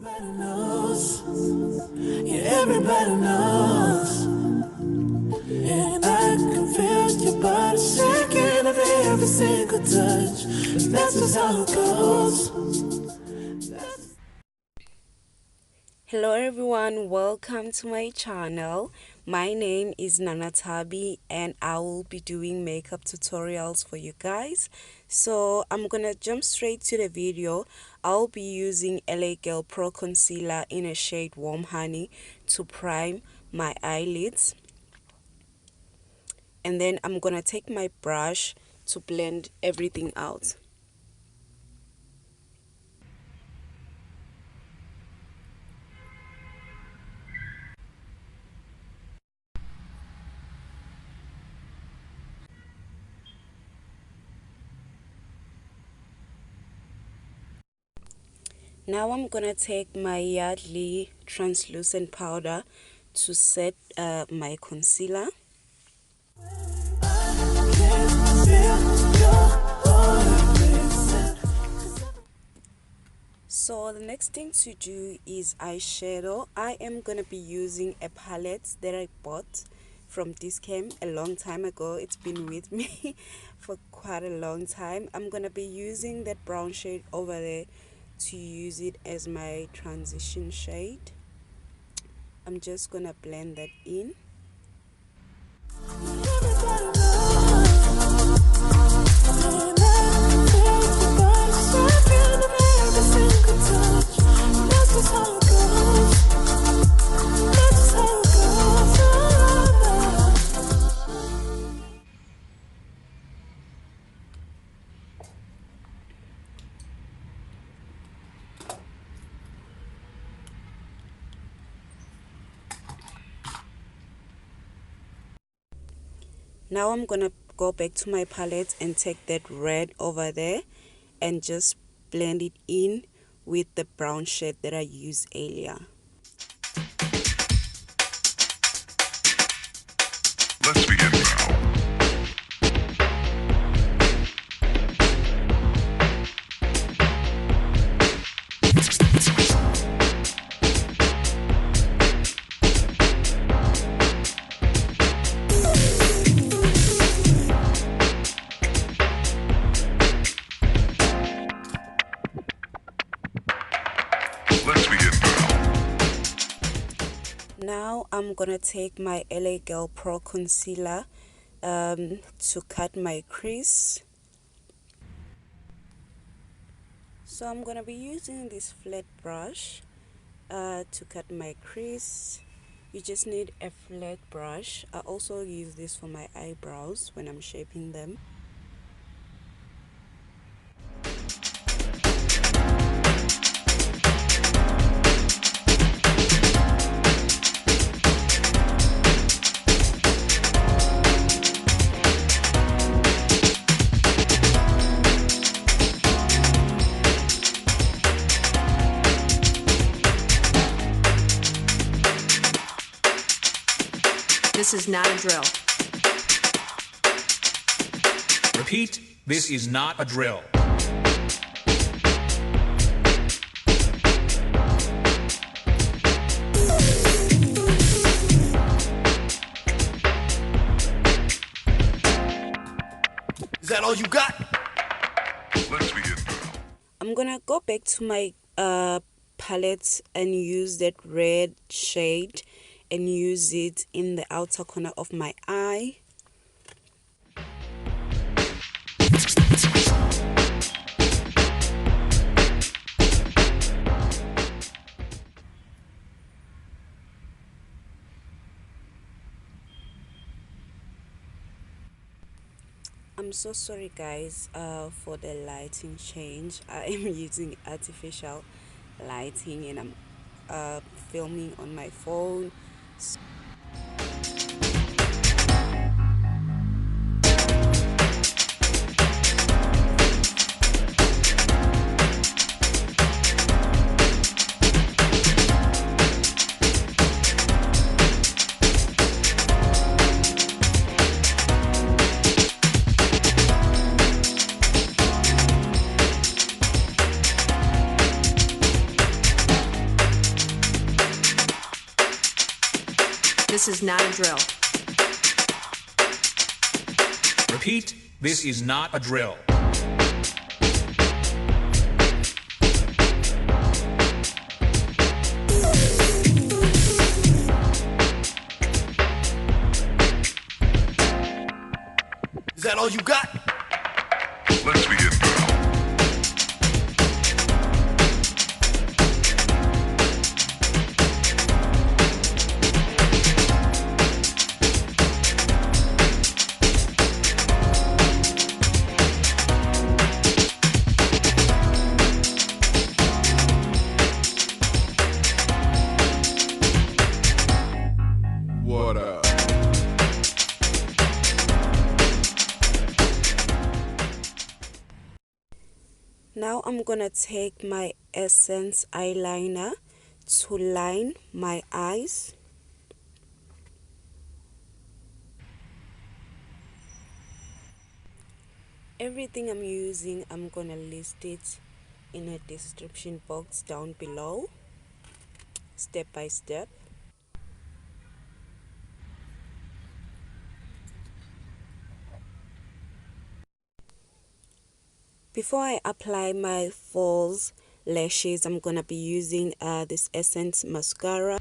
Everybody knows. Yeah, everybody knows. And I can feel your body shaking of every single touch. That's just how it goes. Hello everyone, welcome to my channel. My name is Nana Tabi and I will be doing makeup tutorials for you guys. So I'm gonna jump straight to the video. I'll be using LA Girl Pro Concealer in a shade Warm Honey to prime my eyelids. And then I'm gonna take my brush to blend everything out. Now I'm gonna take my Yardley translucent powder to set my concealer. So the next thing to do is eyeshadow. I am gonna be using a palette that I bought from Dischem a long time ago. It's been with me for quite a long time. I'm gonna be using that brown shade over there to use it as my transition shade. I'm just gonna blend that in. Now I'm gonna go back to my palette and take that red over there and just blend it in with the brown shade that I used earlier. Let's begin now. Now I'm gonna take my LA Girl Pro Concealer to cut my crease. So I'm gonna be using this flat brush to cut my crease. You just need a flat brush. I also use this for my eyebrows when I'm shaping them. This is not a drill. Repeat, this is not a drill. Is that all you got? Let's begin now. I'm gonna go back to my palette and use that red shade and use it in the outer corner of my eye. I'm so sorry guys for the lighting change. I am using artificial lighting and I'm filming on my phone. This is not a drill. Repeat, this is not a drill. Is that all you got? Let's begin now. What up? Now I'm gonna take my Essence eyeliner to line my eyes. Everything I'm using, I'm gonna list it in a description box down below, step by step. Before I apply my false lashes, I'm gonna be using this Essence mascara.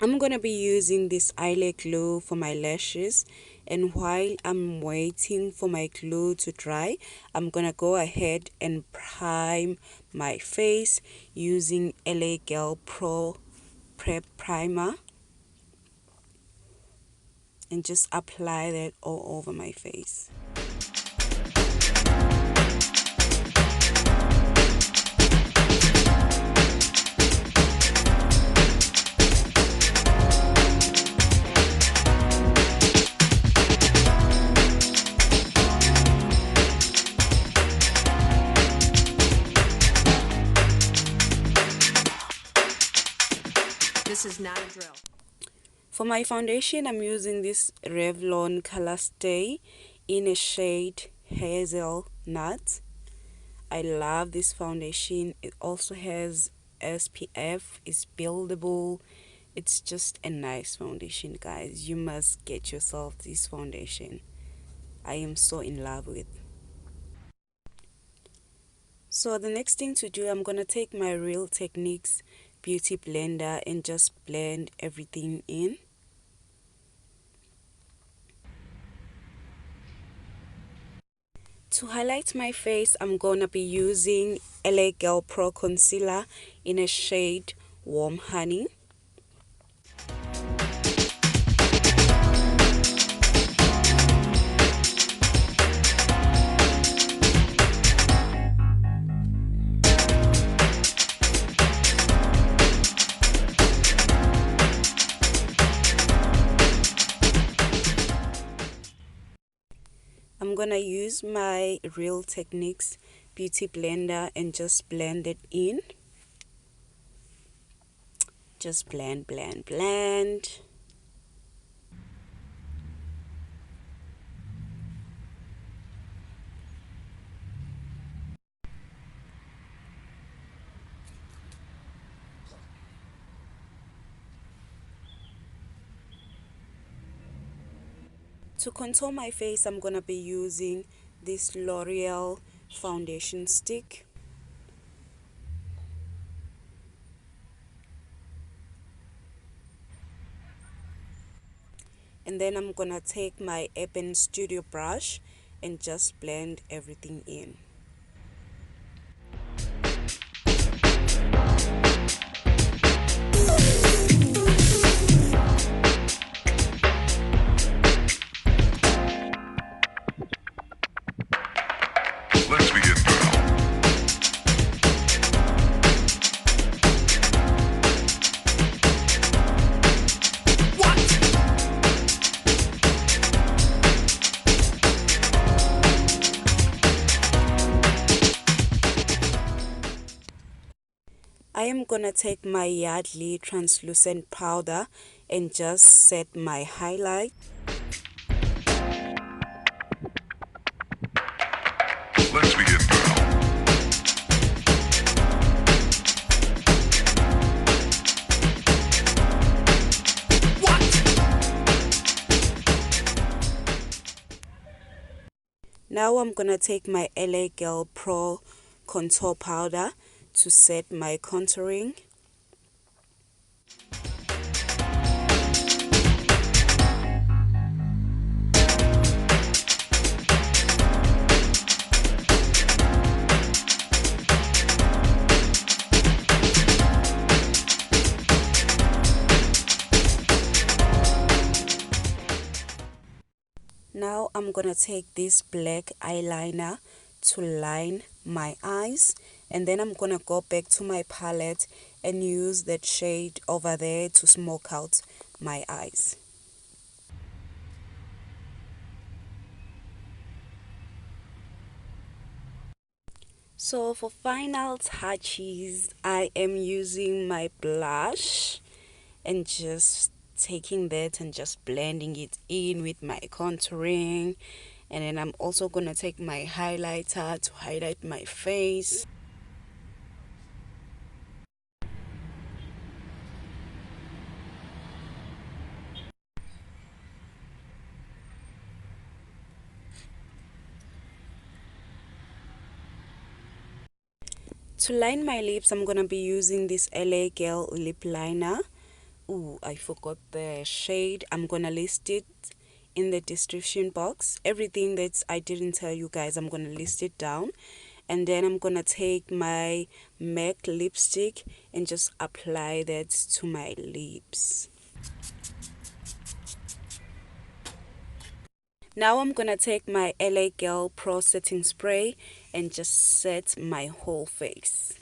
I'm gonna be using this Eylure glue for my lashes, and while I'm waiting for my glue to dry, I'm gonna go ahead and prime my face using LA Girl Pro Prep Primer, and just apply that all over my face. This is not a drill. For my foundation, I'm using this Revlon colorstay in a shade Hazelnut. I love this foundation. It also has SPF, it's buildable. It's just a nice foundation, guys. You must get yourself this foundation. I am so in love with. So the next thing to do, I'm gonna take my Real Techniques beauty blender and just blend everything in. To highlight my face, I'm gonna be using LA Girl Pro Concealer in a shade Warm Honey. I'm gonna use my Real Techniques beauty blender and just blend it in. Just blend, blend, blend. To contour my face, I'm gonna be using this Loreal foundation stick. And then I'm gonna take my Urban Studio brush and just blend everything in. Let's begin now. I am gonna take my Yardley translucent powder and just set my highlight. Let's begin now. Now I'm gonna take my LA Girl Pro contour powder to set my contouring. Now I'm gonna take this black eyeliner to line my eyes, and then I'm gonna go back to my palette and use that shade over there to smoke out my eyes. So for final touches, I am using my blush and just taking that and just blending it in with my contouring. And then I'm also gonna take my highlighter to highlight my face. To line my lips, I'm gonna be using this LA Girl lip liner. Ooh, I forgot the shade. I'm gonna list it in the description box. Everything that I didn't tell you guys, I'm gonna list it down. And then I'm gonna take my MAC lipstick and just apply that to my lips. Now I'm gonna take my LA Girl Pro setting spray and just set my whole face.